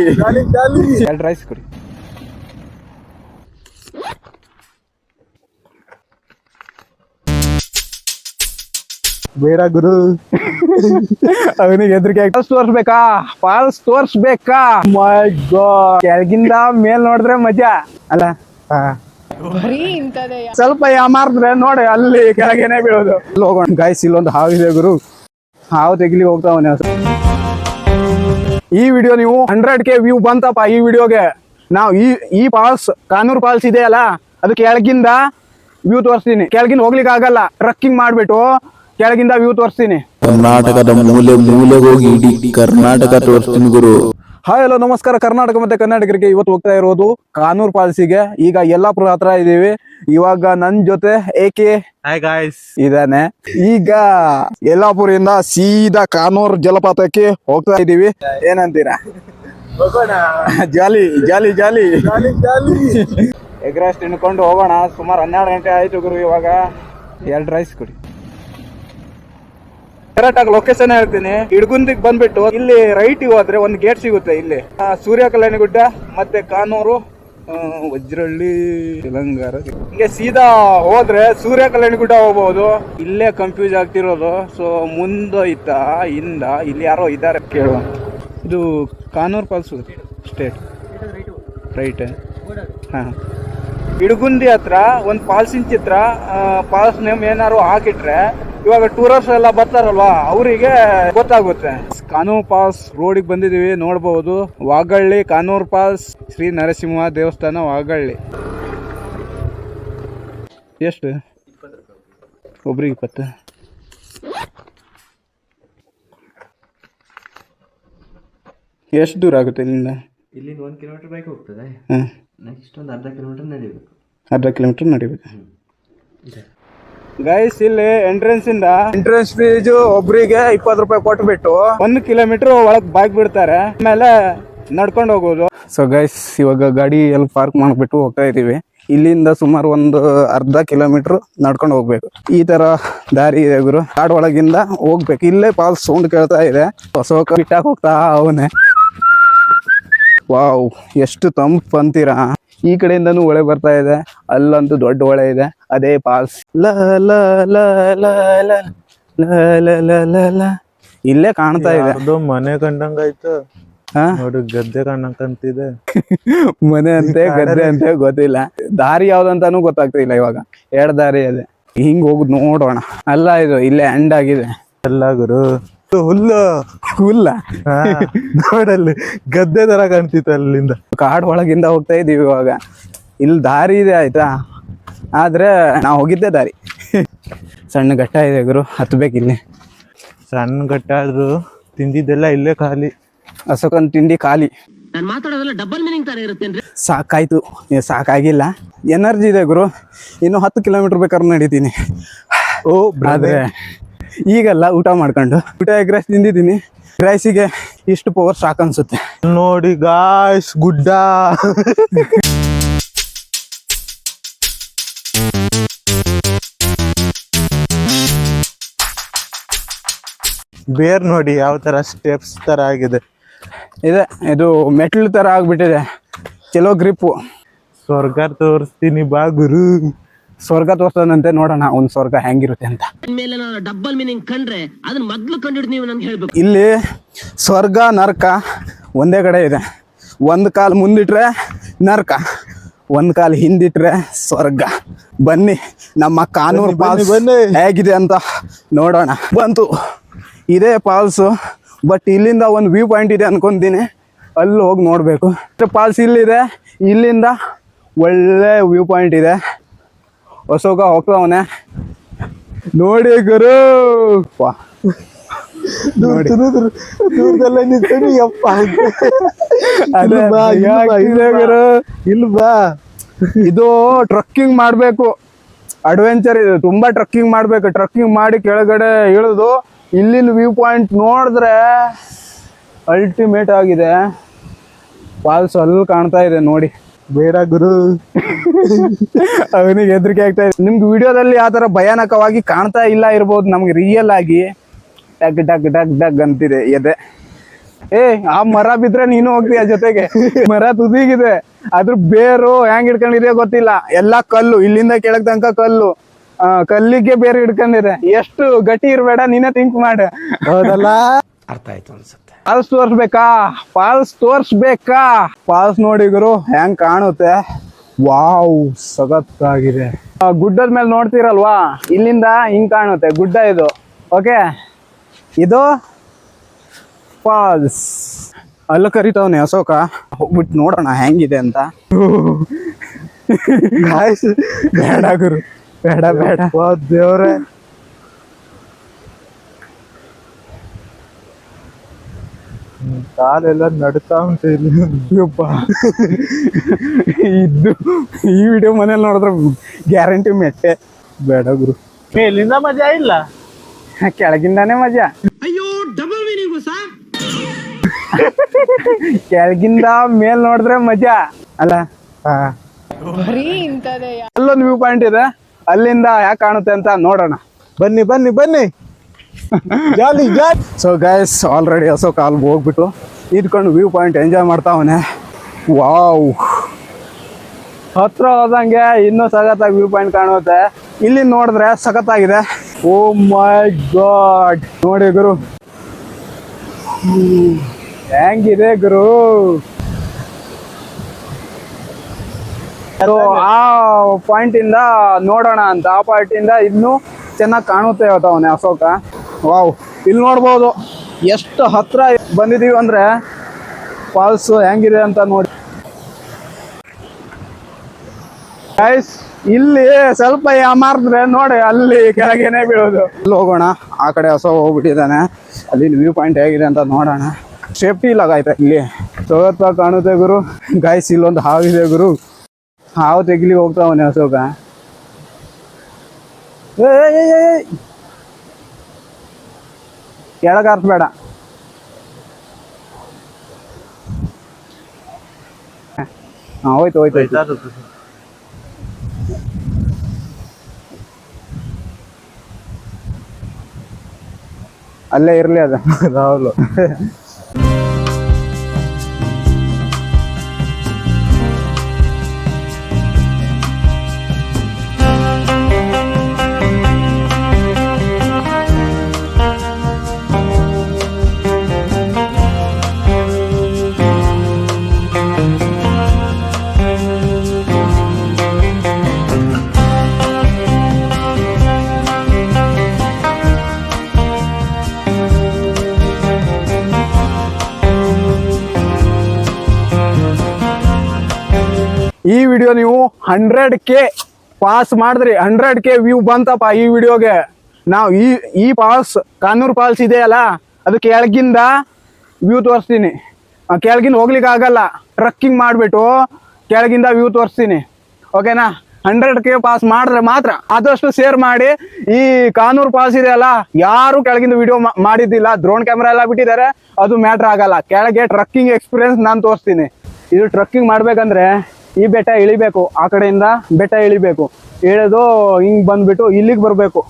ಎರಡು ರೈಸ್ ಕೊಡಿ. ಬೇಡ ಗುರು. ಅವನಿಗೆ ಹೆದರಿಕೆ ತೋರ್ಸ್ಬೇಕಾ? ಫಾಲ್ಸ್ ತೋರ್ಸ್ಬೇಕಾ? ಮೈ ಗಾಡ್, ಕೆಳಗಿಂದ ಮೇಲ್ ನೋಡಿದ್ರೆ ಮಜಾ ಅಲ್ಲ. ಸ್ವಲ್ಪ ಯಾಮಾರಿದ್ರೆ ನೋಡಿ ಅಲ್ಲಿ ಕೆಳಗೇನೆ ಬೀಳೋದು. ಹೋಗೋಣ ಗಾಯ್ಸ್, ಇಲ್ಲೊಂದು ಹಾವು ಇದೆ ಗುರು. ಹಾವು ತೆಗಿಲಿ ಹೋಗ್ತಾವನೆ. ಈ ವಿಡಿಯೋ ನೀವು 100K ವ್ಯೂ ಬಂತಪ್ಪ ಈ ವಿಡಿಯೋಗೆ. ನಾವು ಈ ಫಾಲ್ಸ್, ಕಾನೂರ್ ಫಾಲ್ಸ್ ಇದೆಯಲ್ಲ, ಅದು ಕೆಳಗಿಂದ ವ್ಯೂ ತೋರಿಸ್ತೀನಿ. ಕೆಳಗಿಂದ ಹೋಗ್ಲಿಕ್ಕೆ ಆಗಲ್ಲ, ಟ್ರಕ್ಕಿಂಗ್ ಮಾಡ್ಬಿಟ್ಟು ಕೆಳಗಿಂದ ವ್ಯೂ ತೋರಿಸ್ತೀನಿ. ಕರ್ನಾಟಕದ ಮೂಲೆ ಮೂಲೆಗೆ ಹೋಗಿ ಇಡೀ ಕರ್ನಾಟಕ ತೋರಿಸ್ತೀನಿ ಗುರು. ಹಾಯ್ ಹಲೋ ನಮಸ್ಕಾರ ಕರ್ನಾಟಕ ಮತ್ತೆ ಕರ್ನಾಟಕರಿಗೆ. ಇವತ್ತು ಹೋಗ್ತಾ ಇರೋದು ಕಾನೂರ್ ಫಾಲ್ಸಿಗೆ. ಈಗ ಯಲ್ಲಾಪುರ ಹತ್ರ ಇದೀವಿ. ಇವಾಗ ನನ್ ಜೊತೆ ಏಕೆ ಇದಾನೆ. ಈಗ ಯಲ್ಲಾಪುರಿಂದ ಸೀದಾ ಕಾನೂರ್ ಜಲಪಾತಕ್ಕೆ ಹೋಗ್ತಾ ಇದೀವಿ. ಏನಂತೀರಾ? ಜಾಲಿ ಜಾಲಿ ಜಾಲಿ ಎಗ್ರೆಸ್ಟ್ ತಿನ್ಕೊಂಡು ಹೋಗೋಣ. ಸುಮಾರು 12 ಗಂಟೆ ಆಯ್ತು ಗುರು. ಇವಾಗ 2 ರೈಸ್ ಕೊಡಿ. ಕರೆಕ್ಟ್ ಆಗಿ ಲೊಕೇಶನ್ ಹೇಳ್ತೀನಿ. ಇಡಗುಂದಿಗೆ ಬಂದ್ಬಿಟ್ಟು ಇಲ್ಲಿ ರೈಟ್ ಹೋದ್ರೆ ಒಂದು ಗೇಟ್ ಸಿಗುತ್ತೆ. ಇಲ್ಲಿ ಸೂರ್ಯ ಕಲ್ಯಾಣಿ ಗುಡ್ಡ ಮತ್ತೆ ಕಾನೂರು, ವಜ್ರಹಳ್ಳಿ, ತೆಲಂಗಾರ, ಹಿಂಗೆ ಸೀದಾ ಹೋದ್ರೆ ಸೂರ್ಯ ಕಲ್ಯಾಣಿ ಗುಡ್ಡ ಹೋಗ್ಬಹುದು. ಇಲ್ಲೇ ಕನ್ಫ್ಯೂಸ್ ಆಗ್ತಿರೋದು. ಸೊ ಮುಂದೋಯ್ತ ಹಿಂದ ಇಲ್ಲಿ ಯಾರೋ ಇದ್ದಾರೆ ಕೇಳುವ. ಇದು ಕಾನೂರ್ ಫಾಲ್ಸ್ ಸ್ಟೇಟ್ ರೈಟ್. ಹಾ, ಇಡಗುಂದಿ ಹತ್ರ ಒಂದು ಫಾಲ್ಸಿನ ಚಿತ್ರ, ಫಾಲ್ಸ್ ನೇಮ್ ಏನಾರು ಹಾಕಿಟ್ರೆ ಇವಾಗ ಟೂರಿಸ್ಟ್ ಎಲ್ಲ ಬರ್ತಾರಲ್ವಾ, ಅವರಿಗೆ ಗೊತ್ತಾಗುತ್ತೆ. ಕಾನೂರ್ ಫಾಲ್ಸ್ ರೋಡಿಗೆ ಬಂದಿದೀವಿ, ನೋಡಬಹುದು. ವಾಗಳ್ಳಿ ಕಾನೂರ್ ಫಾಲ್ಸ್, ಶ್ರೀ ನರಸಿಂಹ ದೇವಸ್ಥಾನ ವಾಗಳ್ಳಿ. ಎಷ್ಟು? ಒಬ್ರಿಗೆ 20. ಎಷ್ಟು ದೂರ ಆಗುತ್ತೆ ಇಲ್ಲಿಂದ? ಇಲ್ಲಿಂದ 1 ಕಿಲೋಮೀಟರ್ ಬೈಕ್ ಹೋಗ್ತದೆ. ನೆಕ್ಸ್ಟ್ ಒಂದು ಅರ್ಧ ಕಿಲೋಮೀಟರ್ ನಡಿಬೇಕು. ಅರ್ಧ ಕಿಲೋಮೀಟರ್ ನಡಿಬೇಕು. ಗೈಸ್, ಇಲ್ಲಿ ಎಂಟ್ರೆನ್ಸ್ ಫೀಸ್ ಒಬ್ರಿಗೆ 20 ರೂಪಾಯಿ ಕೊಟ್ಬಿಟ್ಟು 1 ಕಿಲೋಮೀಟರ್ ಒಳಗ್ ಬಾಯ್ಕ್ ಬಿಡ್ತಾರೆ. ಆಮೇಲೆ ನಡ್ಕೊಂಡು ಹೋಗೋದು. ಸೊ ಗೈಸ್, ಇವಾಗ ಗಾಡಿ ಎಲ್ಲಿ ಪಾರ್ಕ್ ಮಾಡ್ಬಿಟ್ಟು ಹೋಗ್ತಾ ಇದೀವಿ. ಇಲ್ಲಿಂದ ಸುಮಾರು ಒಂದು ಅರ್ಧ ಕಿಲೋಮೀಟರ್ ನಡ್ಕೊಂಡು ಹೋಗ್ಬೇಕು. ಈ ತರ ದಾರಿ ಇದೆ ಗುರು. ಕಾಡ್ ಒಳಗಿಂದ ಹೋಗ್ಬೇಕು. ಇಲ್ಲೇ ಫಾಲ್ಸ್ ಸೌಂಡ್ ಕೇಳ್ತಾ ಇದೆ. ಹೊಸ ಬಿಟ್ಟಾಗ ಹೋಗ್ತಾ ಅವನೇ. ವಾವ್, ಎಷ್ಟು ತಂಪು ಅಂತೀರಾ. ಈ ಕಡೆಯಿಂದನೂ ಹೊಳೆ ಬರ್ತಾ ಇದೆ. ಅಲ್ಲಂತೂ ದೊಡ್ಡ ಹೊಳೆ ಇದೆ, ಅದೇ ಫಾಲ್ಸ್. ಇಲ್ಲೇ ಕಾಣ್ತಾ ಇದೆ. ಮನೆ ಕಂಡಂಗಾಯ್ತು ನೋಡಿ, ಗದ್ದೆ ಕಂಡಂಗಂತಿದೆ. ಮನೆ ಅಂತೆ ಗದ್ದೆ ಅಂತೆ ಗೊತ್ತಿಲ್ಲ. ದಾರಿ ಯಾವ್ದಂತಾನು ಗೊತ್ತಾಗ್ತಾ ಇಲ್ಲ. ಇವಾಗ 2 ದಾರಿ ಇದೆ, ಹಿಂಗ್ ಹೋಗುದ್ ನೋಡೋಣ. ಅಲ್ಲ, ಇದು ಇಲ್ಲೇ ಎಂಡ್ ಆಗಿದೆ. ಎಲ್ಲ ಗುರು ಹುಲ್ಲ ನೋಡಲ್ಲಿ ಗದ್ದೆ ತರ ಕಾಣ್ತಿತ್ತು. ಅಲ್ಲಿಂದ ಕಾಡ್ ಒಳಗಿಂದ ಹೋಗ್ತಾ ಇದೀವಿ. ಇವಾಗ ಇಲ್ಲಿ ದಾರಿ ಇದೆ ಆಯ್ತಾ, ಆದ್ರೆ ನಾವು ಹೋಗಿದ್ದೆ ದಾರಿ ಸಣ್ಣ ಘಟ್ಟ ಇದೆ ಗುರು, ಹತ್ಬೇಕು. ಇಲ್ಲಿ ಸಣ್ಣ ಘಟ್ಟ ಆದ್ರೂ ತಿಂದಿದ್ದೆಲ್ಲ ಇಲ್ಲೇ ಖಾಲಿ. ಅಸೋಕನ್ ತಿಂಡಿ ಖಾಲಿ. ಸಾಕಾಯ್ತು, ಸಾಕಾಗಿಲ್ಲ. ಎನರ್ಜಿ ಇದೆ ಗುರು. ಇನ್ನು 10 ಕಿಲೋಮೀಟರ್ ಬೇಕಾದ್ರೆ ನಡೀತೀನಿ. ಆದ್ರೆ ಈಗಲ್ಲ, ಊಟ ಮಾಡ್ಕೊಂಡು ಎಗ್ ರೈಸ್ ತಿಂದಿದ್ದೀನಿ. ರೈಸಿಗೆ ಇಷ್ಟು ಪವರ್ ಸಾಕು ಅನ್ಸುತ್ತೆ. ನೋಡಿ ಗಾಯ್ಸ್, ಗುಡ್ಡ. ಬೇರ್ ನೋಡಿ ಯಾವ ತರ ಸ್ಟೆಪ್ಸ್ ತರ ಆಗಿದೆ. ಇದು ಮೆಟ್ಲು ತರ ಆಗ್ಬಿಟ್ಟಿದೆ. ಚಲೋ ಗ್ರಿಪ್ಪು. ಸ್ವರ್ಗ ತೋರಿಸ್ತೀನಿ ಬಾ ಗುರು. ಸ್ವರ್ಗ ತೋರ್ಸದಂತೆ, ನೋಡೋಣ ಒಂದ್ ಸ್ವರ್ಗ ಹೆಂಗಿರುತ್ತೆ ಅಂತ. ಡಬಲ್ ಮೀನಿಂಗ್ ಕಂಡ್ರೆ ಅದನ್ನ ಮೊದ್ಲು ಕಂಡಿಡ್ ನೀವು ನನ್ಗೆ ಹೇಳ್ಬೇಕು. ಇಲ್ಲಿ ಸ್ವರ್ಗ ನರಕ ಒಂದೇ ಕಡೆ ಇದೆ. ಒಂದ್ ಕಾಲ್ ಮುಂದಿಟ್ರೆ ನರಕ, ಒಂದ್ ಕಾಲ್ ಹಿಂದಿಟ್ರೆ ಸ್ವರ್ಗ. ಬನ್ನಿ, ನಮ್ಮ ಕಾನೂರ್ ಫಾಲ್ಸ್ ಹೇಗಿದೆ ಅಂತ ನೋಡೋಣ. ಬಂತು, ಇದೇ ಫಾಲ್ಸ್. ಬಟ್ ಇಲ್ಲಿಂದ ಒಂದು ವ್ಯೂ ಪಾಯಿಂಟ್ ಇದೆ ಅನ್ಕೊಂತೀನಿ, ಅಲ್ಲಿ ಹೋಗಿ ನೋಡ್ಬೇಕು. ಫಾಲ್ಸ್ ಇಲ್ಲಿದೆ, ಇಲ್ಲಿಂದ ಒಳ್ಳೆ ವ್ಯೂ ಪಾಯಿಂಟ್ ಇದೆ. ಹೊಸೋಗ ಹೋಗ್ತಾವನೆ ನೋಡಿ ಗುರು. ದೂರದಲ್ಲ ನಿಂತೀನಿ ಯಪ್ಪ. ಇಲ್ವಾ, ಇದು ಟ್ರಕ್ಕಿಂಗ್ ಮಾಡ್ಬೇಕು, ಅಡ್ವೆಂಚರ್ ಇದು. ತುಂಬಾ ಟ್ರಕ್ಕಿಂಗ್ ಮಾಡ್ಬೇಕು. ಟ್ರಕ್ಕಿಂಗ್ ಮಾಡಿ ಕೆಳಗಡೆ ಇಳಿದು ಇಲ್ಲಿನ ವ್ಯೂ ಪಾಯಿಂಟ್ ನೋಡಿದ್ರೆ ಅಲ್ಟಿಮೇಟ್ ಆಗಿದೆ. ಫಾಲ್ಸ್ ಅಲ್ಲಿ ಕಾಣ್ತಾ ಇದೆ ನೋಡಿ. ಬೇಡ ಗುರು. ಅವನಿಗೆ ಹೆದರಿಕೆ ಆಗ್ತಾ ಇದೆ. ನಿಮ್ಗೆ ವಿಡಿಯೋದಲ್ಲಿ ಆ ತರ ಭಯಾನಕವಾಗಿ ಕಾಣ್ತಾ ಇಲ್ಲ ಇರ್ಬೋದು, ನಮ್ಗೆ ರಿಯಲ್ ಆಗಿ ಡಗ್ ಡಗ್ ಡಗ್ ಡಗ್ ಅಂತಿದೆ ಎದೆ. ಏ ಆ ಮರ ಬಿದ್ರೆ ನೀನು ಹೋಗ್ತೀಯ ಜೊತೆಗೆ. ಮರ ತುದಿಗಿದೆ, ಅದ್ರ ಬೇರು ಹೆಂಗ್ ಹಿಡ್ಕೊಂಡಿದೆ ಗೊತ್ತಿಲ್ಲ. ಎಲ್ಲಾ ಕಲ್ಲು, ಇಲ್ಲಿಂದ ಕೆಳಗ್ ತನಕ ಕಲ್ಲು. ಕಲ್ಲಿಗೆ ಬೇರೆ ಹಿಡ್ಕೊಂಡಿದೆ. ಎಷ್ಟು ಗಟ್ಟಿ ಇರ್ಬೇಡ, ನೀನೇ ಥಿಂಕ್ ಮಾಡ. ಹೌದಲ್ಲ? ಅರ್ಥ ಆಯ್ತು ಅನ್ಸುತ್ತೆ. ಫಾಲ್ಸ್ ತೋರ್ಸ್ಬೇಕಾ? ಫಾಲ್ಸ್ ನೋಡಿ ಗುರು ಹೆಂಗ್ ಕಾಣುತ್ತೆ. ವಾವ್, ಸಖತ್ತಾಗಿದೆ. ಗುಡ್ಡದ ಮೇಲೆ ನೋಡ್ತೀರಲ್ವಾ, ಇಲ್ಲಿಂದ ಹಿಂಗ್ ಕಾಣುತ್ತೆ ಗುಡ್ಡ ಇದು. ಓಕೆ, ಇದು ಫಾಲ್ಸ್. ಅಲ್ಲ ಕರಿತಾವನೆ ಅಶೋಕ, ಹೋಗ್ಬಿಟ್ಟು ನೋಡೋಣ ಹೆಂಗಿದೆ ಅಂತ. ಬೇಡ ಗುರು, ಬೇಡ ದೇವ್ರೆ. ಕಾಲೆಲ್ಲ ನಡ್ತಾ ಉಂಟು ಯಪ್ಪ. ಇದ್ದು ಈ ವಿಡಿಯೋ ಮನೇಲಿ ನೋಡಿದ್ರೆ ಗ್ಯಾರಂಟಿ ಮೆಟ್ಟೆ. ಬೇಡ ಗುರು, ಮೇಲಿಂದ ಮಜಾ ಇಲ್ಲ, ಕೆಳಗಿಂದಾನೇ ಮಜಾ. ಅಯ್ಯೋ ಡಬಲ್ ಮೀನಿಂಗ್ ಕೆಳಗಿಂದ ಮೇಲ್ ನೋಡಿದ್ರೆ ಮಜಾ ಅಲ್ಲ. ಅಲ್ಲೊಂದು ವ್ಯೂ ಪಾಯಿಂಟ್ ಇದೆ, ಅಲ್ಲಿಂದ ಯಾಕೆ ಕಾಣುತ್ತೆ ಅಂತ ನೋಡೋಣ. ಬನ್ನಿ ಜಾಲಿ. ಸೊ ಗೈಸ್, ಆಲ್ರೆಡಿ ಅಶೋಕ್ ಅಲ್ಲಿ ಹೋಗ್ಬಿಟ್ಟು ಇದ್ಕೊಂಡು ವ್ಯೂ ಪಾಯಿಂಟ್ ಎಂಜಾಯ್ ಮಾಡ್ತಾವನೆ. ವಾವ್, ಹತ್ರ ಹೋದಂಗೆ ಇನ್ನೂ ಸಖತ್ತಾಗಿ ವ್ಯೂ ಪಾಯಿಂಟ್ ಕಾಣುತ್ತೆ. ಇಲ್ಲಿ ನೋಡಿದ್ರೆ ಸಖತ್ತಾಗಿದೆ. ಓ ಮೈ ಗಾಡ್, ನೋಡಿ ಗುರು ಹೆಂಗಿದೆ ಗುರು. ಆ ಪಾಯಿಂಟ್ ಇಂದ ನೋಡೋಣ ಅಂತ, ಆ ಪಾಯಿಂಟ್ ಇಂದ ಇನ್ನೂ ಚೆನ್ನಾಗಿ ಕಾಣುತ್ತೆ ಅವನೇ ಅಶೋಕ. ವಾವ್, ಇಲ್ಲಿ ನೋಡ್ಬೋದು ಎಷ್ಟು ಹತ್ರ ಬಂದಿದೀವಿ ಅಂದ್ರೆ ಫಾಲ್ಸ್ ಹೆಂಗಿದೆ ಅಂತ ನೋಡಿ. ಗೈಸ್, ಇಲ್ಲಿ ಸ್ವಲ್ಪ ಯಾಮಾರಿದ್ರೆ ನೋಡಿ ಅಲ್ಲಿ ಕೆಳಗೇನೆ ಬೀಳೋದು. ಅಲ್ಲಿ ಹೋಗೋಣ, ಆ ಕಡೆ ಹೊಸ ಹೋಗ್ಬಿಟ್ಟಿದ್ದಾನೆ. ಅಲ್ಲಿ ವ್ಯೂ ಪಾಯಿಂಟ್ ಹೇಗಿದೆ ಅಂತ ನೋಡೋಣ. ಸೇಫ್ಟಿ ಇಲ್ಲ ಗಾಯ್ತಾ ಇಲ್ಲಿ, ಸೋಗತ್ತ ಕಾಣುತ್ತೆ ಗುರು. ಗೈಸ್, ಇಲ್ಲೊಂದು ಹಾವಿದೆ ಗುರು, ಹಾವು ತೆಗಿಲಿ ಹೋಗ್ತಾವನೆ ಅಶೋಕ. ಕೆಳಗಾರ್ಸ್ಬೇಡ. ಹೋಯ್ತು. ಅಲ್ಲೇ ಇರ್ಲಿ ಅದು ರಾಹುಲ್. ಈ ವಿಡಿಯೋ ನೀವು 100K ಪಾಸ್ ಮಾಡಿದ್ರಿ, 100K ವ್ಯೂ ಬಂತಪ್ಪ ಈ ವಿಡಿಯೋಗೆ. ನಾವು ಈ ಫಾಲ್ಸ್, ಕಾನೂರು ಫಾಲ್ಸ್ ಇದೆಯಲ್ಲ, ಅದು ಕೆಳಗಿಂದ ವ್ಯೂ ತೋರಿಸ್ತೀನಿ. ಕೆಳಗಿಂದ ಹೋಗ್ಲಿಕ್ಕೆ ಆಗಲ್ಲ, ಟ್ರಕ್ಕಿಂಗ್ ಮಾಡಿಬಿಟ್ಟು ಕೆಳಗಿಂದ ವ್ಯೂ ತೋರಿಸ್ತೀನಿ. ಓಕೆನಾ? 100K ಪಾಸ್ ಮಾಡಿದ್ರೆ ಮಾತ್ರ. ಆದಷ್ಟು ಶೇರ್ ಮಾಡಿ. ಈ ಕಾನೂರು ಫಾಲ್ಸ್ ಇದೆಯಲ್ಲ, ಯಾರು ಕೆಳಗಿಂದ ವಿಡಿಯೋ ಮಾಡಿದ್ದಿಲ್ಲ, ಡ್ರೋನ್ ಕ್ಯಾಮ್ರಾ ಎಲ್ಲ ಬಿಟ್ಟಿದ್ದಾರೆ, ಅದು ಮ್ಯಾಟ್ರ್ ಆಗಲ್ಲ. ಕೆಳಗೆ ಟ್ರಕ್ಕಿಂಗ್ ಎಕ್ಸ್ಪೀರಿಯನ್ಸ್ ನಾನು ತೋರಿಸ್ತೀನಿ. ಇದು ಟ್ರಕ್ಕಿಂಗ್ ಮಾಡ್ಬೇಕಂದ್ರೆ ಈ ಬೆಟ್ಟ ಇಳಿಬೇಕು, ಆ ಕಡೆಯಿಂದ ಬೆಟ್ಟ ಇಳಿಬೇಕು, ಇಳಿದು ಹಿಂಗ್ ಬಂದ್ಬಿಟ್ಟು ಇಲ್ಲಿಗೆ ಬರಬೇಕು,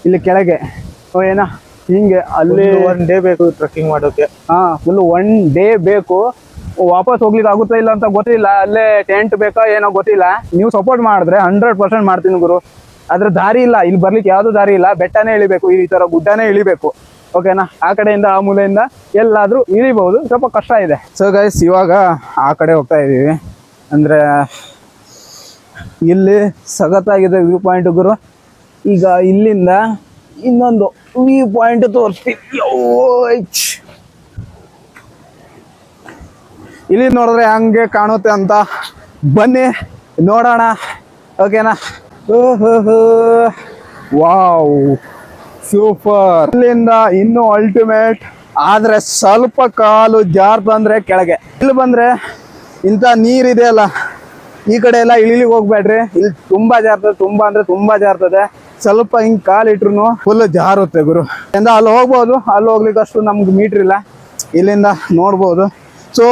ಇಲ್ಲಿ ಕೆಳಗೆ. ಏನಾ ಹಿಂಗೆ ಅಲ್ಲಿ 1 ಡೇ ಬೇಕು ಟ್ರೆಕ್ಕಿಂಗ್ ಮಾಡೋಕೆ. ಫುಲ್ 1 ಡೇ ಬೇಕು. ವಾಪಸ್ ಹೋಗ್ಲಿಕ್ಕೆ ಆಗುತ್ತಾ ಇಲ್ಲ ಅಂತ ಗೊತ್ತಿಲ್ಲ, ಅಲ್ಲೇ ಟೆಂಟ್ ಬೇಕಾ ಏನೋ ಗೊತ್ತಿಲ್ಲ. ನೀವು ಸಪೋರ್ಟ್ ಮಾಡಿದ್ರೆ 100% ಮಾಡ್ತೀನಿ ಗುರು. ಅದ್ರ ದಾರಿ ಇಲ್ಲ, ಇಲ್ಲಿ ಬರ್ಲಿಕ್ಕೆ ಯಾವ್ದು ದಾರಿ ಇಲ್ಲ. ಬೆಟ್ಟನೇ ಇಳಿಬೇಕು, ಈ ತರ ಗುಡ್ಡನೇ ಇಳಿಬೇಕು. ಓಕೆನಾ? ಆ ಕಡೆಯಿಂದ ಆ ಮೂಲೆಯಿಂದ ಎಲ್ಲಾದ್ರೂ ಇಳಿಬಹುದು, ಸ್ವಲ್ಪ ಕಷ್ಟ ಇದೆ. ಸೊ ಗೈಸ್, ಇವಾಗ ಆ ಕಡೆ ಹೋಗ್ತಾ ಇದೀವಿ. ಅಂದ್ರೆ ಇಲ್ಲಿ ಸಖತ್ತಾಗಿದೆ ವ್ಯೂ ಪಾಯಿಂಟ್ ಗುರು. ಈಗ ಇಲ್ಲಿಂದ ಇನ್ನೊಂದು ವ್ಯೂ ಪಾಯಿಂಟ್ ತೋರಿಸ್ತೀವಿ. ಇಲ್ಲಿ ನೋಡಿದ್ರೆ ಹಂಗೆ ಕಾಣುತ್ತೆ ಅಂತ, ಬನ್ನಿ ನೋಡೋಣ. ಓಕೆನಾ? Wow, super. ಇಲ್ಲಿಂದ ಇನ್ನೂ ಅಲ್ಟಿಮೇಟ್. ಆದ್ರೆ ಸ್ವಲ್ಪ ಕಾಲು ಜಾರ್ತಂದ್ರೆ ಕೆಳಗೆ. ಇಲ್ಲಿ ಬಂದ್ರೆ ಇಂಥ ನೀರಿದೆ ಅಲ್ಲ, ಈ ಕಡೆ ಎಲ್ಲ ಇಳಿಲಿಕ್ಕೆ ಹೋಗ್ಬೇಡ್ರಿ. ಇಲ್ಲಿ ತುಂಬಾ ಜಾರ್ತದೆ, ತುಂಬಾ ಜಾರ್ತದೆ. ಸ್ವಲ್ಪ ಹಿಂಗ್ ಕಾಲಿಟ್ರು ಫುಲ್ ಜಾರುತ್ತೆ ಗುರು. ಅಲ್ಲಿ ಹೋಗ್ಬೋದು, ಅಲ್ಲಿ ಹೋಗ್ಲಿಕ್ಕೆ ಅಷ್ಟು ನಮ್ಗೆ ಮೀಟ್ರ್ ಇಲ್ಲ. ಇಲ್ಲಿಂದ ನೋಡ್ಬೋದು. ಸೊ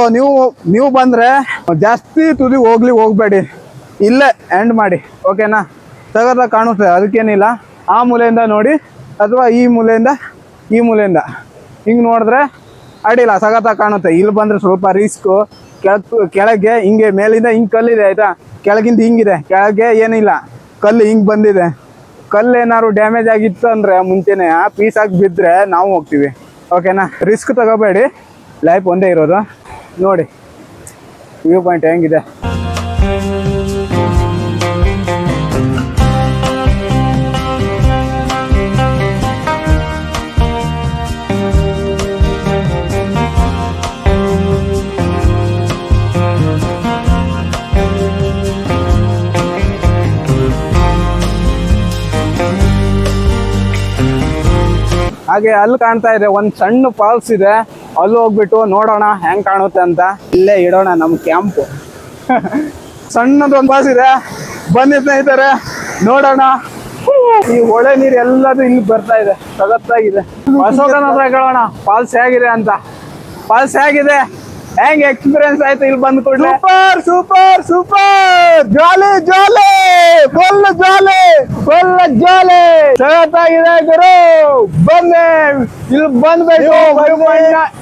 ನೀವು ಬಂದ್ರೆ ಜಾಸ್ತಿ ತುದಿ ಹೋಗ್ಬೇಡಿ, ಇಲ್ಲೇ ಎಂಡ್ ಮಾಡಿ. ಓಕೆನಾ? ತಗದ ಕಾಣುತ್ತೆ, ಅದಕ್ಕೇನಿಲ್ಲ. ಆ ಮೂಲೆಯಿಂದ ನೋಡಿ, ಅಥವಾ ಈ ಮೂಲೆಯಿಂದ ಹಿಂಗ್ ನೋಡಿದ್ರೆ ಅಡ್ಡಿಲ್ಲ, ಸಖತ್ತಾಗಿ ಕಾಣುತ್ತೆ. ಇಲ್ಲಿ ಬಂದ್ರೆ ಸ್ವಲ್ಪ ರಿಸ್ಕ್. ಕೆಳಗೆ ಹಿಂಗೆ ಮೇಲಿಂದ ಹಿಂಗ್ ಕಲ್ಲಿದೆ ಆಯ್ತಾ, ಕೆಳಗಿಂದ ಹಿಂಗಿದೆ, ಕೆಳಗೆ ಏನಿಲ್ಲ, ಕಲ್ಲು ಹಿಂಗ್ ಬಂದಿದೆ. ಕಲ್ಲು ಏನಾದ್ರು ಡ್ಯಾಮೇಜ್ ಆಗಿತ್ತು ಅಂದ್ರೆ ಮುಂಚೆನೆ ಪೀಸ್ ಆಗಿ ಬಿದ್ದರೆ ನಾವು ಹೋಗ್ತೀವಿ. ಓಕೆನಾ, ರಿಸ್ಕ್ ತಗೋಬೇಡಿ, ಲೈಫ್ ಒಂದೇ ಇರೋದು. ನೋಡಿ ವ್ಯೂ ಪಾಯಿಂಟ್ ಹೆಂಗಿದೆ. ಹಾಗೆ ಅಲ್ಲಿ ಕಾಣ್ತಾ ಇದೆ ಒಂದ್ ಸಣ್ಣ ಫಾಲ್ಸ್ ಇದೆ, ಅಲ್ಲಿ ಹೋಗ್ಬಿಟ್ಟು ನೋಡೋಣ ಹೆಂಗ್ ಕಾಣುತ್ತೆ ಅಂತ. ಇಲ್ಲೇ ಇಡೋಣ ನಮ್ ಕ್ಯಾಂಪ್. ಸಣ್ಣದೊಂದು ಫಾಲ್ಸ್ ಇದೆ, ಬನ್ನಿ ಸ್ನೇಹಿತರೆ ನೋಡೋಣ. ಈ ಹೊಳೆ ನೀರು ಎಲ್ಲದೂ ಇಲ್ಲಿ ಬರ್ತಾ ಇದೆ, ಸಗತ್ತಾಗಿದೆ. ಅಶೋಕನ ಹತ್ರ ಕೇಳೋಣ ಫಾಲ್ಸ್ ಹೇಗಿದೆ ಅಂತ. ಫಾಲ್ಸ್ ಹೇಗಿದೆ, ಹೆಂಗ್ ಎಕ್ಸ್ಪೀರಿಯನ್ಸ್ ಆಯ್ತು ಇಲ್ಲಿ ಬಂದ್ ಕೂಡಲೇ? ಸೂಪರ್ ಸೂಪರ್ ಸೂಪರ್, ಜಾಲಿ ಜಾಲಿ, ಫುಲ್ ಜಾಲಿ, ಫುಲ್ ಜಾಲಿ, ಸಗತ್ತಾಗಿದೆ ಗುರು. ಬನ್ನಿ ಇಲ್ಲಿ ಬಂದ್ಬೇಕು,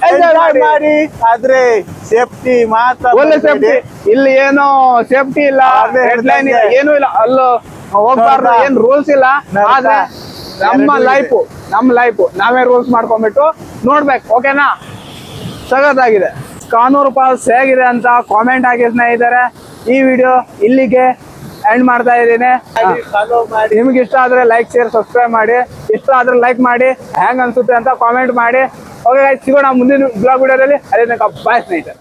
ಎಂಜಾಯ್ ಮಾಡಿ. ಆದ್ರೆ ಸೇಫ್ಟಿ ಮಾತ್ರ, ಒಳ್ಳೆ ಸೇಫ್ಟಿ. ಇಲ್ಲಿ ಏನು ಸೇಫ್ಟಿ ಇಲ್ಲ, ಹೆಡ್ಲೈನ್ ಇಲ್ಲ, ಏನೂ ಇಲ್ಲ. ಅಲ್ಲೂ ಹೋಗ್ಬಾರ್ದು, ಏನ್ ರೂಲ್ಸ್ ಇಲ್ಲ. ಆದ್ರೆ ನಮ್ಮ ಲೈಫ್ ನಾವೇ ರೂಲ್ಸ್ ಮಾಡ್ಕೊಂಡ್ಬಿಟ್ಟು ನೋಡ್ಬೇಕು. ಓಕೆನಾ, ಸಗತ್ತಾಗಿದೆ. ಕಾನೂರು ಫಾಲ್ಸ್ ಹೇಗಿದೆ ಅಂತ ಕಾಮೆಂಟ್ ಹಾಕಿ ಸ್ನೇಹಿತರೆ. ಈ ವಿಡಿಯೋ ಇಲ್ಲಿಗೆ ಎಂಡ್ ಮಾಡ್ತಾ ಇದ್ದೀನಿ. ನಿಮ್ಗೆ ಇಷ್ಟ ಆದ್ರೆ ಲೈಕ್, ಶೇರ್, ಸಬ್ಸ್ಕ್ರೈಬ್ ಮಾಡಿ. ಇಷ್ಟ ಆದ್ರೆ ಲೈಕ್ ಮಾಡಿ, ಹೆಂಗ್ ಅನ್ಸುತ್ತೆ ಅಂತ ಕಾಮೆಂಟ್ ಮಾಡಿ. ಓಕೆ, ಸಿಗೋಣ ಮುಂದಿನ ಬ್ಲಾಗ್ ವಿಡಿಯೋದಲ್ಲಿ. ಅದೇ ಬಾಯ್ ಸ್ನೇಹಿತರೆ.